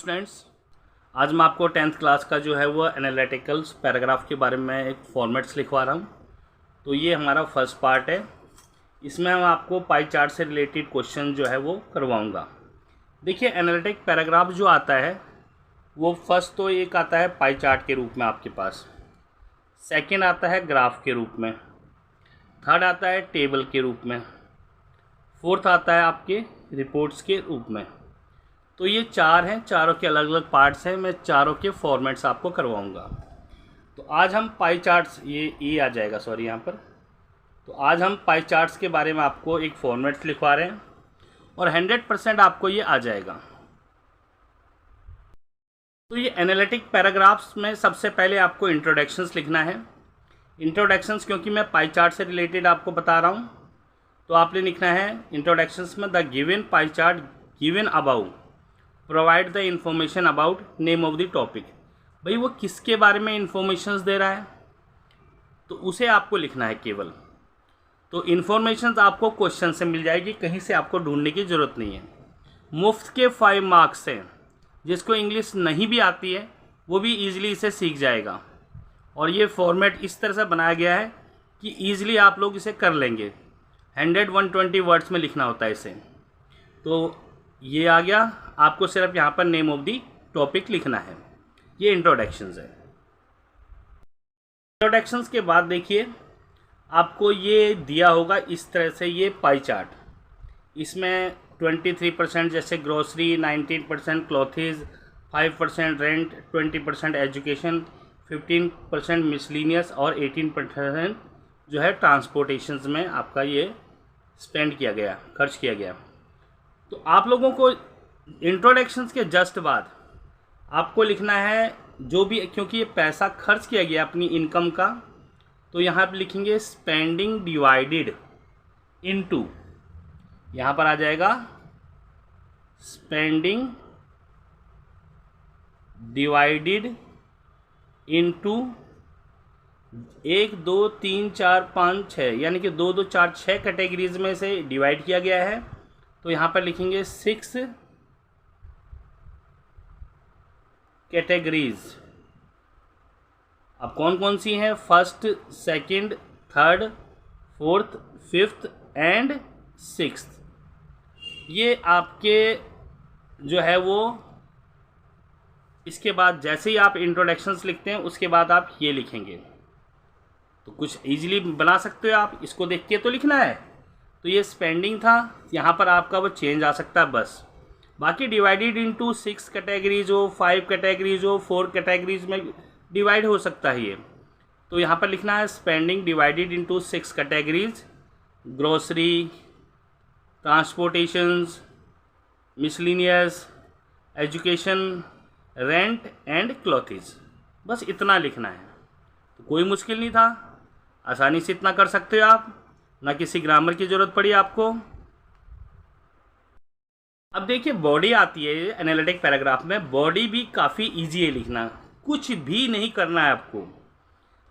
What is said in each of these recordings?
Students, आज मैं आपको 10th क्लास का जो है वो एनालिटिकल्स पैराग्राफ के बारे में एक फॉर्मेट्स लिखवा रहा हूँ। तो ये हमारा फर्स्ट पार्ट है। इसमें मैं आपको पाई चार्ट से रिलेटेड क्वेश्चन जो है वो करवाऊँगा। देखिए, एनालिटिक पैराग्राफ जो आता है वो फर्स्ट तो एक आता है पाई चार्ट के रूप में आपके पास, सेकेंड आता है ग्राफ के रूप में, थर्ड आता है टेबल के रूप में, फोर्थ आता है आपके रिपोर्ट्स के रूप में। तो ये चार हैं, चारों के अलग अलग पार्ट्स हैं। मैं चारों के फॉर्मेट्स आपको करवाऊंगा। तो आज हम पाई चार्ट्स, ये आ जाएगा सॉरी यहाँ पर। तो आज हम पाई चार्ट्स के बारे में आपको एक फॉर्मेट्स लिखवा रहे हैं और 100% आपको ये आ जाएगा। तो ये एनालिटिक पैराग्राफ्स में सबसे पहले आपको इंट्रोडक्शंस लिखना है। इंट्रोडक्शंस क्योंकि मैं पाई चार्ट से रिलेटेड आपको बता रहा हूँ, तो आपने लिखना है इंट्रोडक्शंस में the given pie chart given about provide the information about name of the topic. भाई वो किसके बारे में इंफॉर्मेशंस दे रहा है, तो उसे आपको लिखना है केवल। तो इन्फॉर्मेशंस आपको क्वेश्चन से मिल जाएगी, कहीं से आपको ढूंढने की ज़रूरत नहीं है। मुफ्त के 5 मार्क्स हैं, जिसको इंग्लिश नहीं भी आती है वो भी ईजिली इसे सीख जाएगा। और ये फॉर्मेट इस तरह से बनाया गया है कि ईजिली आप लोग इसे कर लेंगे। 100-120 वर्ड्स में लिखना होता है इसे। तो ये आ गया, आपको सिर्फ यहाँ पर नेम ऑफ दी टॉपिक लिखना है। ये इंट्रोडक्शंस है। इंट्रोडक्शंस के बाद देखिए आपको ये दिया होगा इस तरह से ये पाई चार्ट। इसमें 23% जैसे grocery, 19% clothes, 5% rent, 20% education, 15% miscellaneous और 18% जो है ट्रांसपोर्टेशंस में आपका ये स्पेंड किया गया, खर्च किया गया। तो आप लोगों को इंट्रोडक्शंस के जस्ट बाद आपको लिखना है जो भी, क्योंकि ये पैसा खर्च किया गया अपनी इनकम का, तो यहाँ पर लिखेंगे स्पेंडिंग डिवाइडेड इनटू, यहाँ पर आ जाएगा स्पेंडिंग डिवाइडेड इनटू 1, 2, 3, 4, 5, 6, यानी कि 2, 2, 4, 6 कैटेगरीज में से डिवाइड किया गया है। तो यहाँ पर लिखेंगे 6 कैटेगरीज। अब कौन कौन सी हैं? First, second, third, fourth, fifth and sixth. ये आपके जो है वो, इसके बाद जैसे ही आप इंट्रोडक्शंस लिखते हैं उसके बाद आप ये लिखेंगे। तो कुछ इजीली बना सकते हो आप, इसको देख के तो लिखना है। तो ये स्पेंडिंग था, यहाँ पर आपका वो चेंज आ सकता है बस। बाकी डिवाइडेड इनटू 6 कैटेगरीज हो, 5 कैटेगरीज हो, 4 कैटेगरीज में डिवाइड हो सकता है ये। तो यहाँ पर लिखना है spending divided into 6 categories, grocery, transportations, miscellaneous, education, rent and clothes. बस इतना लिखना है। तो कोई मुश्किल नहीं था, आसानी से इतना कर सकते हो आप, ना किसी ग्रामर की ज़रूरत पड़ी आपको। अब देखिए बॉडी आती है एनालिटिक पैराग्राफ में। बॉडी भी काफ़ी इजी है लिखना, कुछ भी नहीं करना है आपको।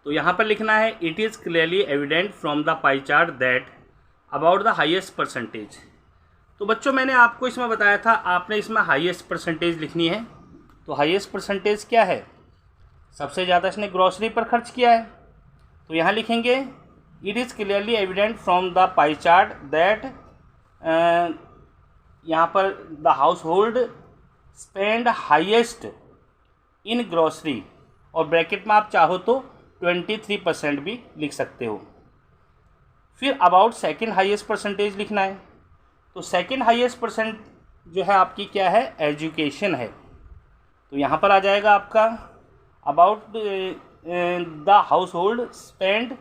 तो यहाँ पर लिखना है it is clearly evident from the pie chart that about the highest percentage. तो बच्चों मैंने आपको इसमें बताया था, आपने इसमें हाईएस्ट परसेंटेज लिखनी है। तो हाईएस्ट परसेंटेज क्या है? सबसे ज़्यादा इसने ग्रॉसरी पर खर्च किया है। तो यहाँ लिखेंगे it is clearly evident from the pie chart that, यहाँ पर the house hold spend highest in grocery, और ब्रैकेट में आप चाहो तो 23% भी लिख सकते हो। फिर अबाउट सेकेंड हाईएस्ट परसेंटेज लिखना है। तो सेकेंड हाईएस्ट परसेंट जो है आपकी क्या है? एजुकेशन है। तो यहाँ पर आ जाएगा आपका about the house hold spend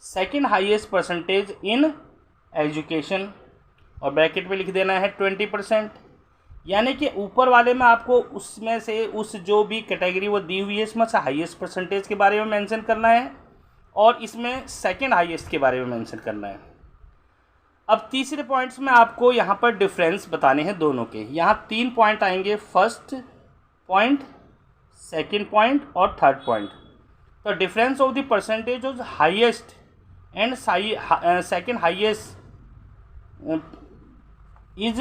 second highest percentage in education, और ब्रैकेट में लिख देना है 20%। यानी कि ऊपर वाले में आपको उसमें से उस जो भी कैटेगरी वो दी हुई है इसमें से हाईएस्ट परसेंटेज के बारे में मेंशन करना है, और इसमें सेकंड हाईएस्ट के बारे में मेंशन करना है। अब तीसरे पॉइंट्स में आपको यहाँ पर डिफरेंस बताने हैं दोनों के। यहाँ 3 पॉइंट आएंगे, फर्स्ट पॉइंट, सेकेंड पॉइंट और थर्ड पॉइंट। तो difference of the percentage of highest and second highest is,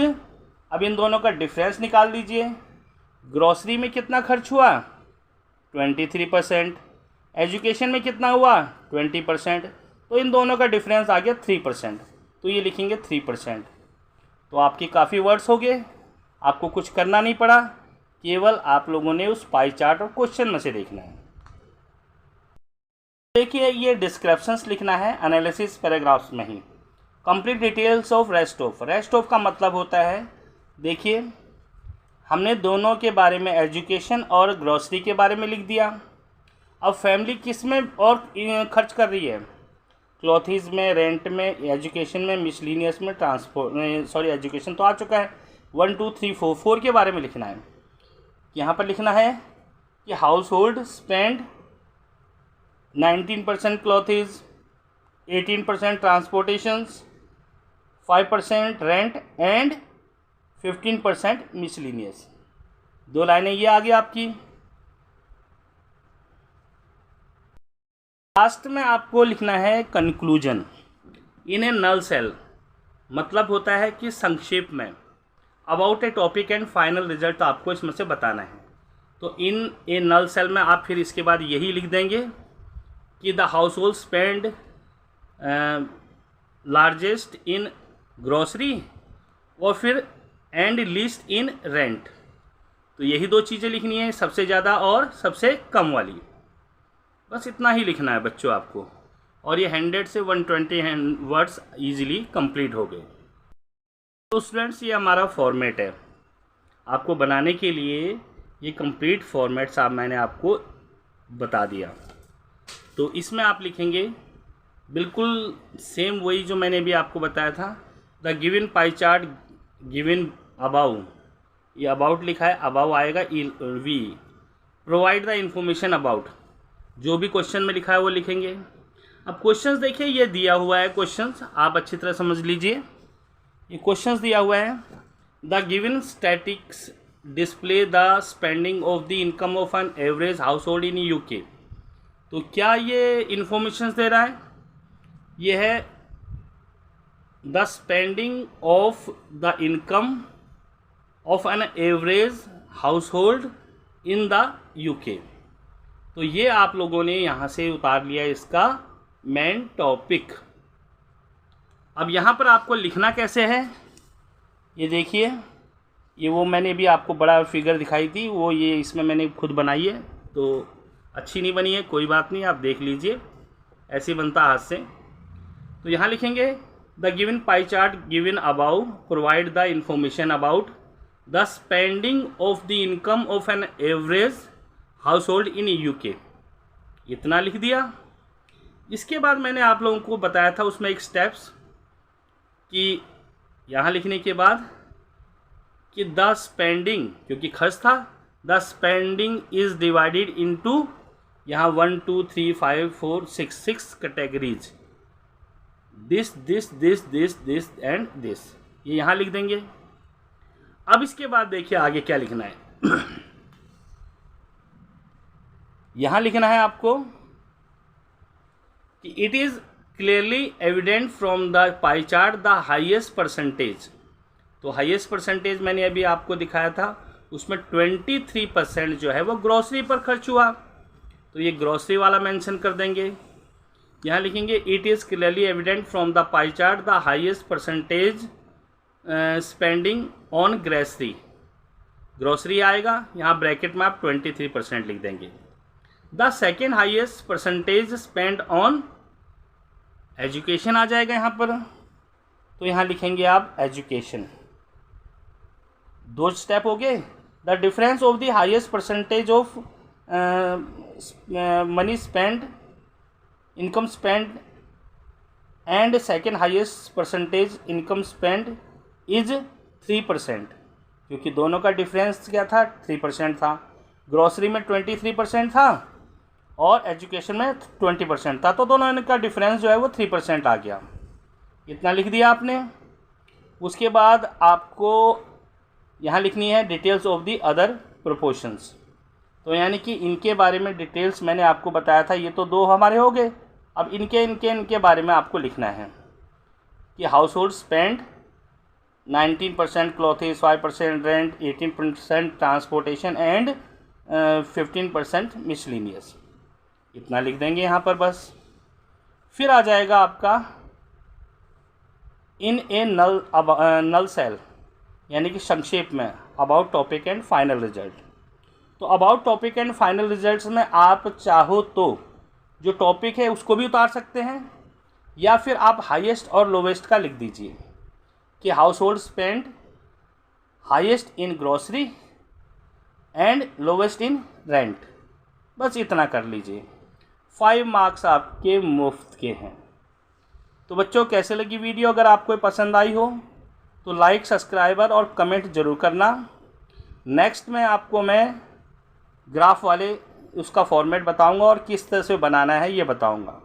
अब इन दोनों का डिफरेंस निकाल दीजिए। ग्रॉसरी में कितना खर्च हुआ 23%, एजुकेशन में कितना हुआ 20%, तो इन दोनों का डिफरेंस आ गया 3%, तो ये लिखेंगे 3%। तो आपके काफ़ी वर्ड्स हो गए, आपको कुछ करना नहीं पड़ा, केवल आप लोगों ने उस पाई चार्ट और क्वेश्चन में से देखना है। देखिए ये डिस्क्रिप्शंस लिखना है एनालिसिस पैराग्राफ्स में ही। Complete details of rest of, rest of का मतलब होता है, देखिए हमने दोनों के बारे में एजुकेशन और ग्रॉसरी के बारे में लिख दिया। अब फैमिली किस में और खर्च कर रही है, क्लॉथीज़ में, रेंट में, एजुकेशन में, मिसलिनियस में, ट्रांसपोर्ट, सॉरी एजुकेशन तो आ चुका है। 1 2 3 4 के बारे में लिखना है। यहाँ पर लिखना है कि house hold spend 19% क्लॉथीज़, 18% ट्रांसपोर्टेशंस, 5% rent and 15% miscellaneous. 2 लाइनें ये आ गई आपकी। लास्ट में आपको लिखना है conclusion in A null cell, मतलब होता है कि संक्षेप में about A topic and final result आपको इसमें से बताना है। तो इन ए नल सेल में आप फिर इसके बाद यही लिख देंगे कि the house hold spend largest in grocery और फिर एंड लीस्ट इन रेंट। तो यही 2 चीज़ें लिखनी है, सबसे ज़्यादा और सबसे कम वाली। बस इतना ही लिखना है बच्चों आपको, और ये 100 से 120 वर्ड्स इजीली कंप्लीट हो गए। तो स्टूडेंट्स ये हमारा फॉर्मेट है, आपको बनाने के लिए ये कंप्लीट फॉर्मेट साहब मैंने आपको बता दिया। तो इसमें आप लिखेंगे बिल्कुल सेम वही जो मैंने भी आपको बताया था। The given pie chart given above, ये अबाउट लिखा है, अबाउ आएगा we. Provide the information about, जो भी क्वेश्चन में लिखा है वो लिखेंगे। अब क्वेश्चंस देखिए, ये दिया हुआ है क्वेश्चंस, आप अच्छी तरह समझ लीजिए। ये क्वेश्चंस दिया हुआ है, the given statics display the spending of the income of an average house hold in UK. तो क्या ये इंफॉर्मेशन दे रहा है, ये है the spending of the income of an average house hold in the UK. तो ये आप लोगों ने यहाँ से उतार लिया इसका मेन टॉपिक। अब यहाँ पर आपको लिखना कैसे है, ये देखिए, ये वो मैंने भी आपको बड़ा फिगर दिखाई थी, वो ये इसमें मैंने खुद बनाई है, तो अच्छी नहीं बनी है, कोई बात नहीं, आप देख लीजिए, ऐसे बनता हाथ से। तो यहाँ लिखेंगे the given pie chart given about provide the information about the spending of the income of an average house hold in UK. इतना लिख दिया। इसके बाद मैंने आप लोगों को बताया था उसमें एक स्टेप्स कि यहाँ लिखने के बाद कि द स्पेंडिंग, क्योंकि खर्च था, the spending is divided into यहाँ 1 2 3 5 4 6 categories, this this this this this and this, ये यहाँ लिख देंगे। अब इसके बाद देखिए आगे क्या लिखना है। यहाँ लिखना है आपको कि it is clearly evident from the pie chart the highest percentage. तो हाईएस्ट परसेंटेज मैंने अभी आपको दिखाया था, उसमें 23% जो है वो ग्रॉसरी पर खर्च हुआ, तो ये ग्रॉसरी वाला मेंशन कर देंगे। यहाँ लिखेंगे it is clearly evident from the pie chart the highest percentage spending on grocery, grocery आएगा, यहाँ ब्रैकेट में आप 23% लिख देंगे। The second highest percentage spend on education आ जाएगा यहाँ पर, तो यहाँ लिखेंगे आप एजुकेशन। 2 स्टेप हो गए। The difference of the highest percentage of money spend, income spend and second highest percentage income spend is 3%, क्योंकि दोनों का डिफरेंस क्या था 3% था। ग्रॉसरी में 23% था और एजुकेशन में 20% था, तो दोनों का डिफरेंस जो है वो 3% आ गया। इतना लिख दिया आपने। उसके बाद आपको यहाँ लिखनी है details of the other proportions, तो यानी कि इनके बारे में डिटेल्स मैंने आपको बताया था, ये तो 2 हमारे हो गए। अब इनके बारे में आपको लिखना है कि house hold spend 19% clothes, 5% rent, 18% transportation and 15% miscellaneous. इतना लिख देंगे यहाँ पर बस। फिर आ जाएगा आपका इन ए नल सेल, यानी कि संक्षेप में about topic and final result. तो about topic and final results में आप चाहो तो जो टॉपिक है उसको भी उतार सकते हैं, या फिर आप हाईएस्ट और लोवेस्ट का लिख दीजिए कि house hold spend highest in grocery and lowest in rent. बस इतना कर लीजिए। 5 मार्क्स आपके मुफ्त के हैं। तो बच्चों, कैसे लगी वीडियो? अगर आपको पसंद आई हो तो लाइक, सब्सक्राइबर और कमेंट ज़रूर करना। नेक्स्ट में आपको मैं ग्राफ वाले उसका फॉर्मेट बताऊंगा और किस तरह से बनाना है ये बताऊंगा।